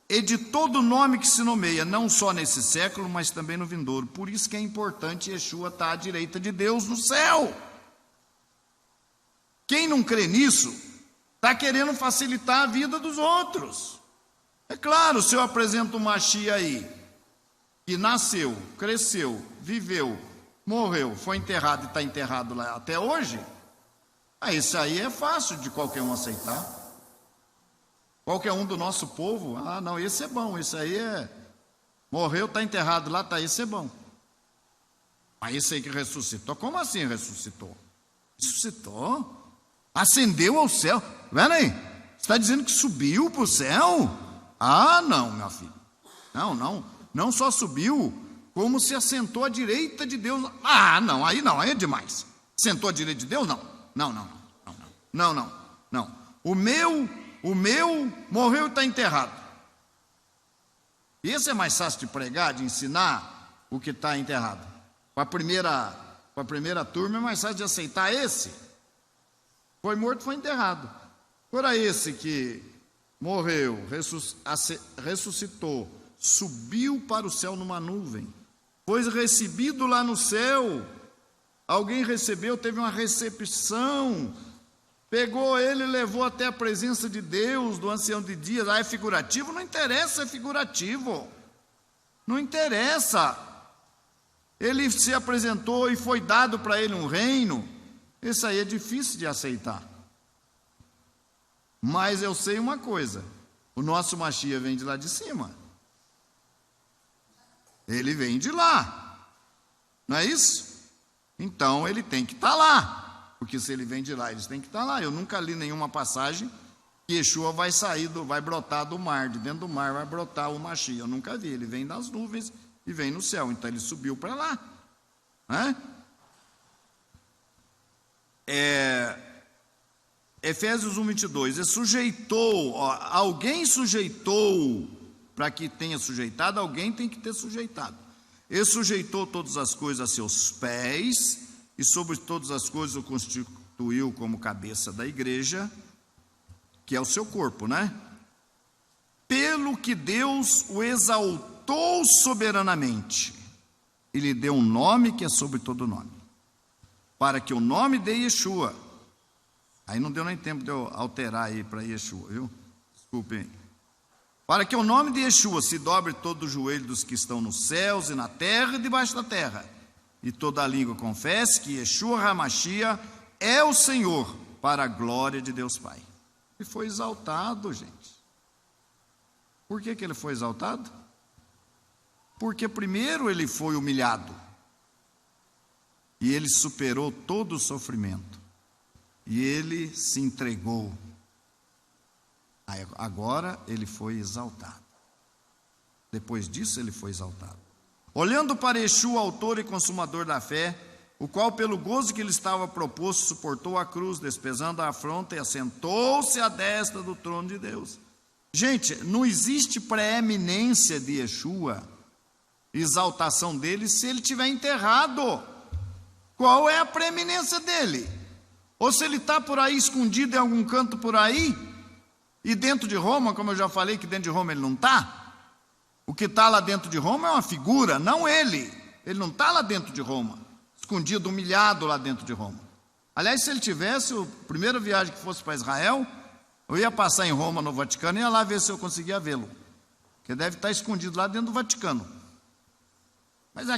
e de todo nome que se nomeia, não só nesse século, mas também no vindouro. Por isso que é importante Yeshua estar à direita de Deus no céu. Quem não crê nisso, está querendo facilitar a vida dos outros. É claro, se eu apresento o Mashiach aí, que nasceu, cresceu, viveu, morreu, foi enterrado e está enterrado lá até hoje, isso aí é fácil de qualquer um aceitar. Qualquer um do nosso povo, não, esse é bom, esse aí morreu, está enterrado lá, esse é bom. Mas esse aí que ressuscitou, como assim ressuscitou? Ressuscitou? Ascendeu ao céu. Vendo aí? Você está dizendo que subiu para o céu? Não, meu filho. Não só subiu, como se assentou à direita de Deus. Não, aí é demais. Sentou à direita de Deus? Não. O meu morreu e está enterrado. Esse é mais fácil de pregar, de ensinar o que está enterrado. Para a primeira turma é mais fácil de aceitar esse. Foi morto, foi enterrado. Agora esse que morreu, ressuscitou, subiu para o céu numa nuvem, foi recebido lá no céu. Alguém recebeu, teve uma recepção, Pegou ele e levou até a presença de Deus, do ancião de dias. É figurativo? Não interessa, é figurativo. Não interessa. Ele se apresentou e foi dado para ele um reino. Isso aí é difícil de aceitar. Mas eu sei uma coisa: o nosso Mashiach vem de lá de cima. Ele vem de lá. Não é isso? Então ele tem que estar lá. Porque se ele vem de lá, eles têm que estar lá. Eu nunca li nenhuma passagem que Yeshua vai brotar do mar, de dentro do mar vai brotar o Mashiach. Eu nunca vi. Ele vem das nuvens e vem no céu. Então ele subiu para lá. Efésios 1:22. Alguém sujeitou, para que tenha sujeitado, alguém tem que ter sujeitado. Ele sujeitou todas as coisas a seus pés, e sobre todas as coisas o constituiu como cabeça da igreja, que é o seu corpo, Pelo que Deus o exaltou soberanamente, e lhe deu um nome que é sobre todo nome, para que o nome de Yeshua, aí não deu nem tempo de eu alterar aí para Yeshua, viu? Desculpem. Para que o nome de Yeshua se dobre todo o joelho dos que estão nos céus e na terra e debaixo da terra, e toda a língua confesse que Yeshua HaMashiach é o Senhor, para a glória de Deus Pai. Ele foi exaltado, gente. Por que ele foi exaltado? Porque primeiro ele foi humilhado, e ele superou todo o sofrimento, e ele se entregou. Agora ele foi exaltado. Depois disso ele foi exaltado. Olhando para Yeshua, autor e consumador da fé, o qual pelo gozo que lhe estava proposto suportou a cruz, despesando a afronta, e assentou-se à destra do trono de Deus. Gente, não existe preeminência de Yeshua, exaltação dele, se ele estiver enterrado. Qual é a preeminência dele? Ou se ele está por aí escondido em algum canto por aí, e dentro de Roma, como eu já falei que dentro de Roma ele não está. O que está lá dentro de Roma é uma figura, não ele. Ele não está lá dentro de Roma, escondido, humilhado lá dentro de Roma. Aliás, se ele tivesse, a primeira viagem que fosse para Israel, eu ia passar em Roma, no Vaticano, e ia lá ver se eu conseguia vê-lo. Porque deve estar escondido lá dentro do Vaticano. Mas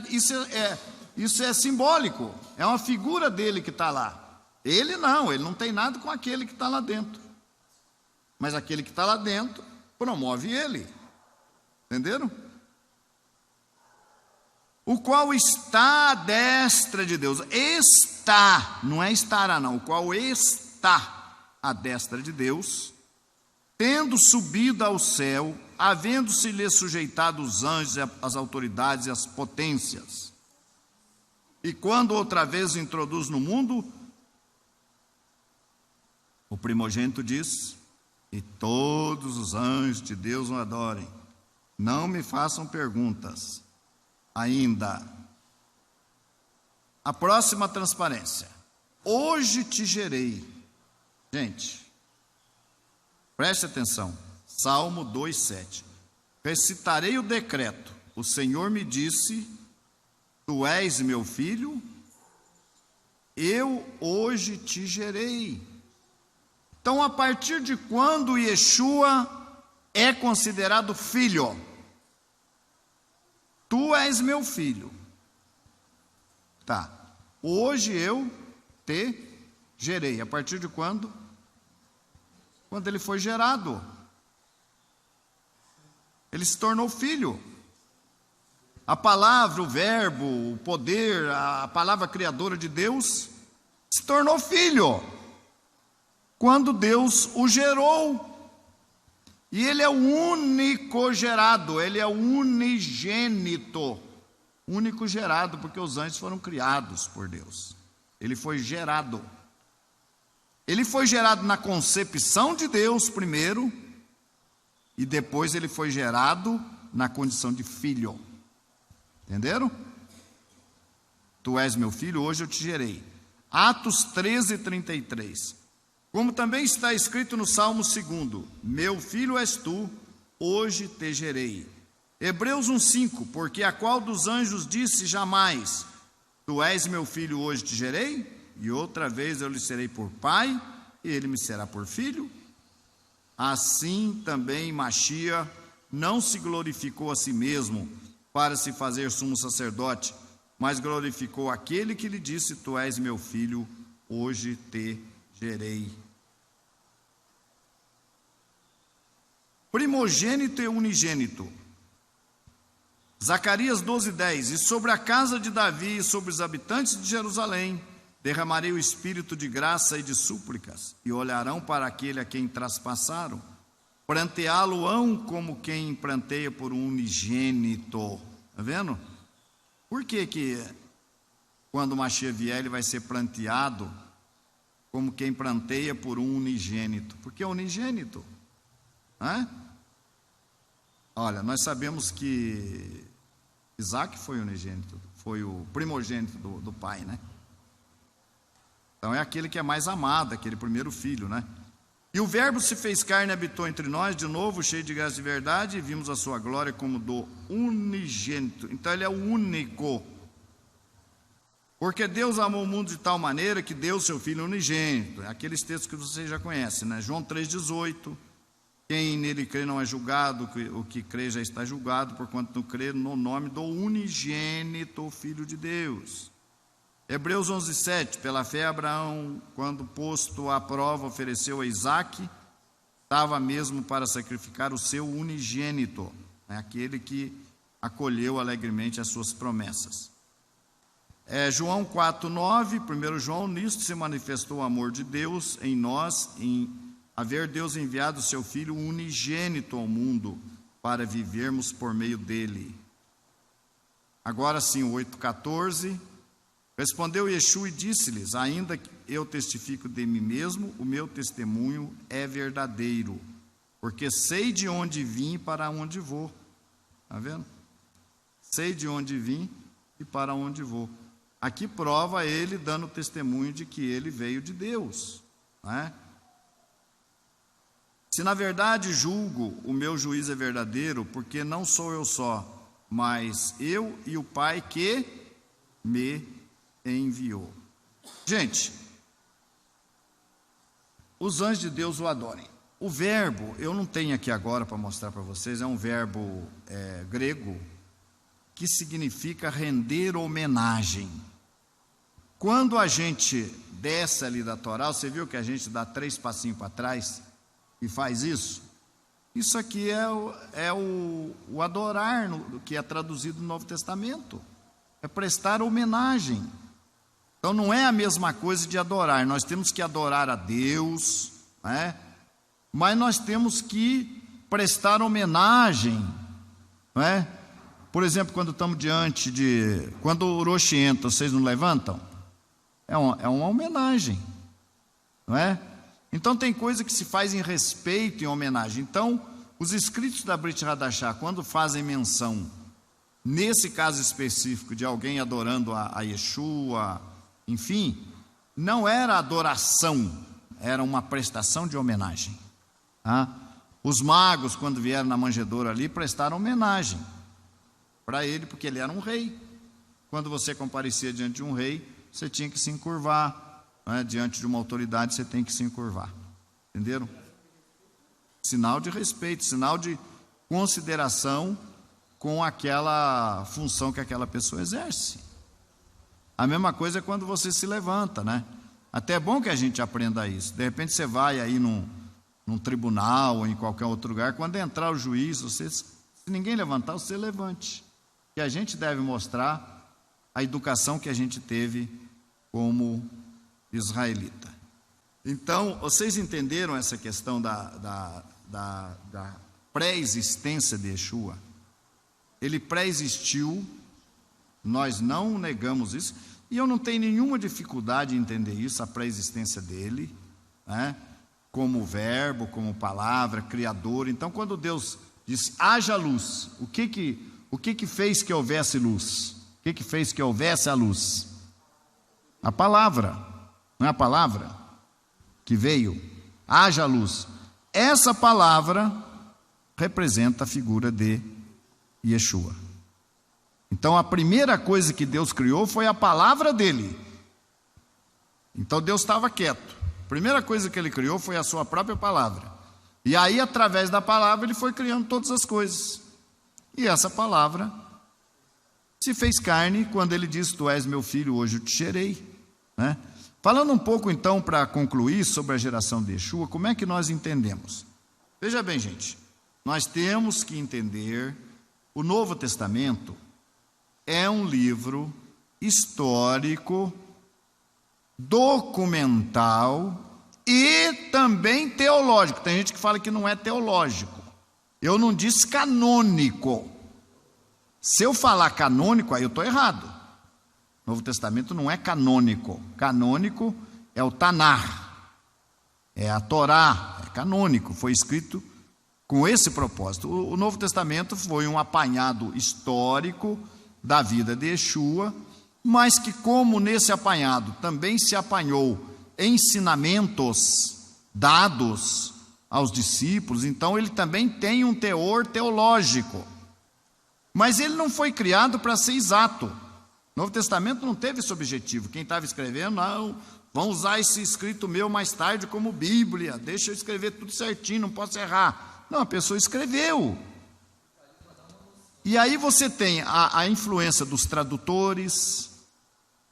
isso é simbólico, é uma figura dele que está lá. Ele não tem nada com aquele que está lá dentro. Mas aquele que está lá dentro promove ele. Entenderam? O qual está à destra de Deus. Está, não é estará não. O qual está à destra de Deus, tendo subido ao céu, havendo-se-lhe sujeitado os anjos, as autoridades e as potências. E quando outra vez o introduz no mundo, o primogênito diz: e todos os anjos de Deus o adorem. Não me façam perguntas. Ainda. A próxima transparência. Hoje te gerei. Gente, preste atenção. Salmo 2:7. Recitarei o decreto. O Senhor me disse: tu és meu filho, eu hoje te gerei. Então, a partir de quando Yeshua é considerado filho? Tu és meu filho. Tá. Hoje eu te gerei. A partir de quando? Quando ele foi gerado. Ele se tornou filho. A palavra, o verbo, o poder, a palavra criadora de Deus se tornou filho quando Deus o gerou. E ele é o único gerado, ele é o unigênito, único gerado, porque os anjos foram criados por Deus. Ele foi gerado. Ele foi gerado na concepção de Deus primeiro, e depois ele foi gerado na condição de filho. Entenderam? Tu és meu filho, hoje eu te gerei. Atos 13:33. Como também está escrito no Salmo 2: meu filho és tu, hoje te gerei. Hebreus 1:5. Porque a qual dos anjos disse jamais: tu és meu filho, hoje te gerei? E outra vez eu lhe serei por pai, ele me será por filho. Assim também Machia não se glorificou a si mesmo para se fazer sumo sacerdote, mas glorificou aquele que lhe disse: tu és meu filho, hoje te gerei. Primogênito e unigênito. Zacarias 12:10. E sobre a casa de Davi e sobre os habitantes de Jerusalém derramarei o espírito de graça e de súplicas, e olharão para aquele a quem traspassaram, pranteá-lo-ão como quem pranteia por um unigênito. Está vendo? Por que quando o Machia vier, ele vai ser pranteado como quem pranteia por um unigênito? Porque é unigênito, né? Olha, nós sabemos que Isaac foi unigênito, foi o primogênito do pai, né? Então é aquele que é mais amado, aquele primeiro filho, né? E o Verbo se fez carne e habitou entre nós, de novo, cheio de graça e verdade, e vimos a sua glória como do unigênito. Então ele é o único. Porque Deus amou o mundo de tal maneira que deu o seu Filho unigênito. Aqueles textos que vocês já conhecem, né? João 3,18. Quem nele crê não é julgado, o que crê já está julgado, porquanto não crê no nome do unigênito Filho de Deus. Hebreus 11:7, pela fé Abraão, quando posto à prova, ofereceu a Isaque, estava mesmo para sacrificar o seu unigênito, aquele que acolheu alegremente as suas promessas. João 4:9, 1 João, nisto se manifestou o amor de Deus em nós, em haver Deus enviado o seu Filho unigênito ao mundo, para vivermos por meio dele. Agora sim, o 8:14, respondeu Yeshua e disse-lhes: ainda que eu testifico de mim mesmo, o meu testemunho é verdadeiro, porque sei de onde vim e para onde vou. Está vendo? Sei de onde vim e para onde vou. Aqui prova ele dando testemunho de que ele veio de Deus, não é? Se na verdade julgo, o meu juízo é verdadeiro, porque não sou eu só, mas eu e o Pai que me enviou. Gente, os anjos de Deus o adorem. O verbo, eu não tenho aqui agora para mostrar para vocês, é um verbo grego que significa render homenagem. Quando a gente desce ali da Torá, você viu que a gente dá 3 passinhos para trás e faz isso? Isso aqui é o adorar, que é traduzido no Novo Testamento. É prestar homenagem. Então não é a mesma coisa de adorar. Nós temos que adorar a Deus, né? Mas nós temos que prestar homenagem, né? Por exemplo, quando estamos diante de... Quando o Orochi entra, vocês não levantam? É uma homenagem, não é? Então tem coisa que se faz em respeito, em homenagem. Então, os escritos da Brit Hadashah, quando fazem menção, nesse caso específico, de alguém adorando a Yeshua, enfim, não era adoração, era uma prestação de homenagem. Tá? Os magos, quando vieram na manjedoura ali, prestaram homenagem para ele, porque ele era um rei. Quando você comparecia diante de um rei, você tinha que se encurvar. Né? Diante de uma autoridade, você tem que se encurvar. Entenderam? Sinal de respeito, sinal de consideração com aquela função que aquela pessoa exerce. A mesma coisa é quando você se levanta, né? Até é bom que a gente aprenda isso. De repente você vai aí num tribunal ou em qualquer outro lugar, quando entrar o juiz, se ninguém levantar, você levante. E a gente deve mostrar a educação que a gente teve como israelita. Então, vocês entenderam essa questão da pré-existência de Yeshua? Ele pré-existiu, nós não negamos isso, e eu não tenho nenhuma dificuldade em entender isso, a pré-existência dele, né? Como verbo, como palavra, criador. Então, quando Deus disse, haja luz, o que fez que houvesse luz? O que fez que houvesse a luz? A palavra, não é a palavra que veio? Haja luz. Essa palavra representa a figura de Yeshua. Então a primeira coisa que Deus criou foi a palavra dele. Então Deus estava quieto. primeira coisa que ele criou foi a sua própria palavra. E aí, através da palavra, ele foi criando todas as coisas. E essa palavra se fez carne quando ele disse: tu és meu filho, hoje eu te gerei, né? Falando um pouco então, para concluir, sobre a geração de Yeshua, como é que nós entendemos? Veja bem, gente, nós temos que entender, o Novo Testamento é um livro histórico, documental e também teológico. Tem gente que fala que não é teológico. Eu não disse canônico. Se eu falar canônico, aí eu estou errado. O Novo Testamento não é canônico. Canônico é o Tanar, é a Torá, é canônico, foi escrito com esse propósito. O Novo Testamento foi um apanhado histórico da vida de Yeshua, mas que, como nesse apanhado também se apanhou ensinamentos dados aos discípulos, então ele também tem um teor teológico. Mas ele não foi criado para ser exato. O Novo Testamento não teve esse objetivo. Quem estava escrevendo, não, vão usar esse escrito meu mais tarde como Bíblia, deixa eu escrever tudo certinho, não posso errar. Não, a pessoa escreveu. E aí você tem a influência dos tradutores.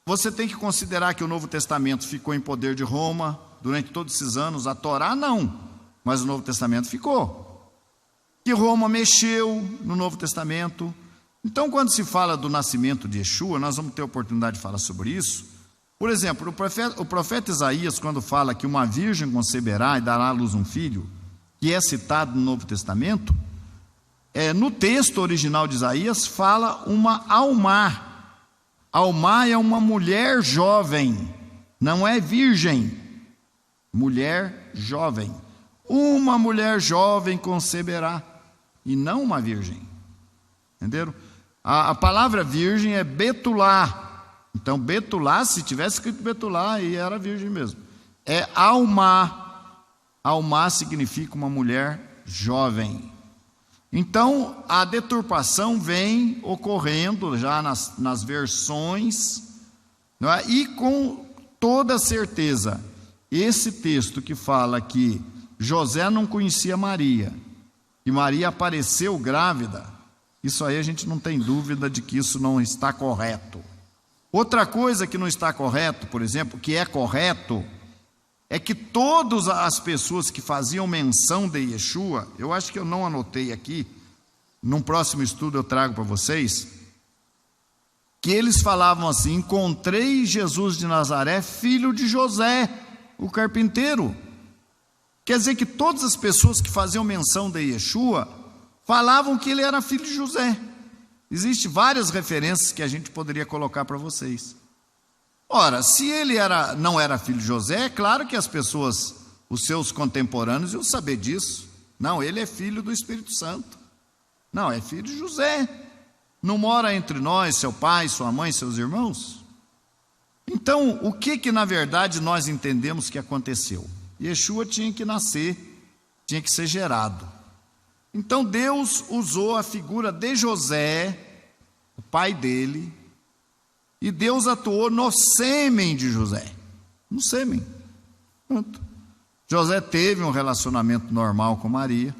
Você tem que considerar que o Novo Testamento ficou em poder de Roma durante todos esses anos. A Torá não, mas o Novo Testamento ficou. Que Roma mexeu no Novo Testamento. Então, quando se fala do nascimento de Yeshua, nós vamos ter a oportunidade de falar sobre isso. Por exemplo, o profeta Isaías, quando fala que uma virgem conceberá e dará à luz um filho, que é citado no Novo Testamento, no texto original de Isaías fala uma almá. Almá é uma mulher jovem, não é virgem, mulher jovem. Uma mulher jovem conceberá, e não uma virgem. Entenderam? A palavra virgem é Betulá. Então, Betulá, se tivesse escrito Betulá, aí era virgem mesmo. É Almá. Almá significa uma mulher jovem. Então, a deturpação vem ocorrendo já nas versões, não é? E com toda certeza, esse texto que fala que José não conhecia Maria, e Maria apareceu grávida, isso aí a gente não tem dúvida de que isso não está correto. Outra coisa que não está correto, por exemplo, que é correto, é que todas as pessoas que faziam menção de Yeshua, eu acho que eu não anotei aqui, num próximo estudo eu trago para vocês, que eles falavam assim: encontrei Jesus de Nazaré, filho de José, o carpinteiro. Quer dizer que todas as pessoas que faziam menção de Yeshua falavam que ele era filho de José. Existem várias referências que a gente poderia colocar para vocês. Ora, se ele não era filho de José, é claro que as pessoas, os seus contemporâneos, iam saber disso. Não, ele é filho do Espírito Santo. Não, é filho de José. Não mora entre nós, seu pai, sua mãe, seus irmãos? Então, o que na verdade nós entendemos que aconteceu? Yeshua tinha que nascer, tinha que ser gerado. Então Deus usou a figura de José, o pai dele, e Deus atuou no sêmen de José. No sêmen. Pronto. José teve um relacionamento normal com Maria.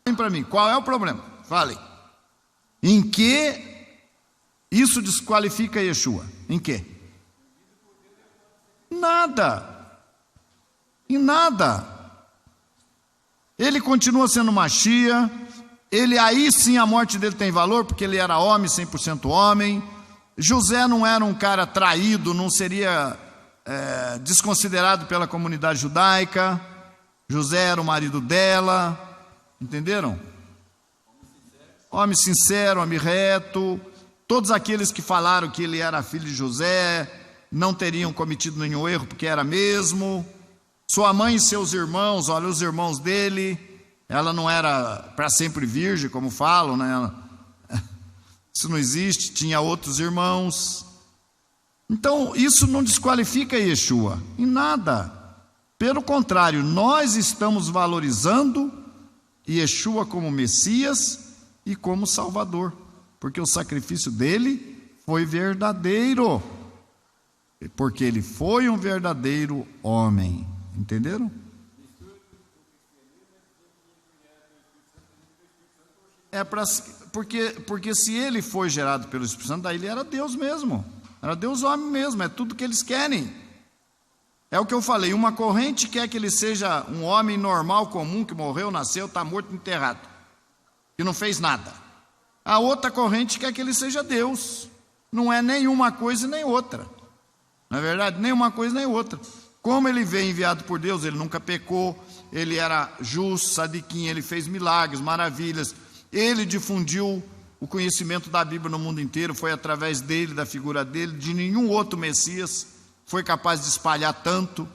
Falem para mim, qual é o problema? Falem. Em que isso desqualifica Yeshua? Em que? Nada. Em nada. Ele continua sendo Machia. Ele, aí sim a morte dele tem valor, porque ele era homem, 100% homem. José não era um cara traído, não seria desconsiderado pela comunidade judaica. José era o marido dela. Entenderam? Homem sincero, homem reto. Todos aqueles que falaram que ele era filho de José não teriam cometido nenhum erro, porque era mesmo. Sua mãe e seus irmãos, olha, os irmãos dele, ela não era para sempre virgem, como falam, né? Isso não existe, tinha outros irmãos. Então, isso não desqualifica Yeshua, em nada. Pelo contrário, nós estamos valorizando Yeshua como Messias e como Salvador, porque o sacrifício dele foi verdadeiro, porque ele foi um verdadeiro homem. Entenderam? Porque se ele foi gerado pelo Espírito Santo, daí ele era Deus mesmo. Era Deus homem mesmo, é tudo que eles querem. É o que eu falei, uma corrente quer que ele seja um homem normal, comum, que morreu, nasceu, está morto, enterrado, que não fez nada. A outra corrente quer que ele seja Deus. Não é nenhuma coisa nem outra. Não é verdade? Nem uma coisa nem outra. Como ele veio enviado por Deus, ele nunca pecou, ele era justo, sadiquim, ele fez milagres, maravilhas, ele difundiu o conhecimento da Bíblia no mundo inteiro, foi através dele, da figura dele, de nenhum outro Messias foi capaz de espalhar tanto,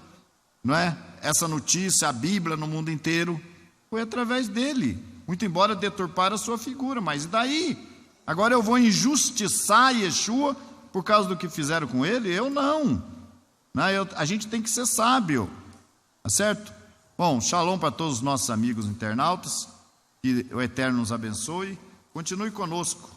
não é? Essa notícia, a Bíblia no mundo inteiro, foi através dele, muito embora deturpar a sua figura, mas e daí? Agora eu vou injustiçar Yeshua por causa do que fizeram com ele? Eu não. A gente tem que ser sábio, tá certo? Bom, shalom para todos os nossos amigos internautas, que o Eterno nos abençoe, continue conosco.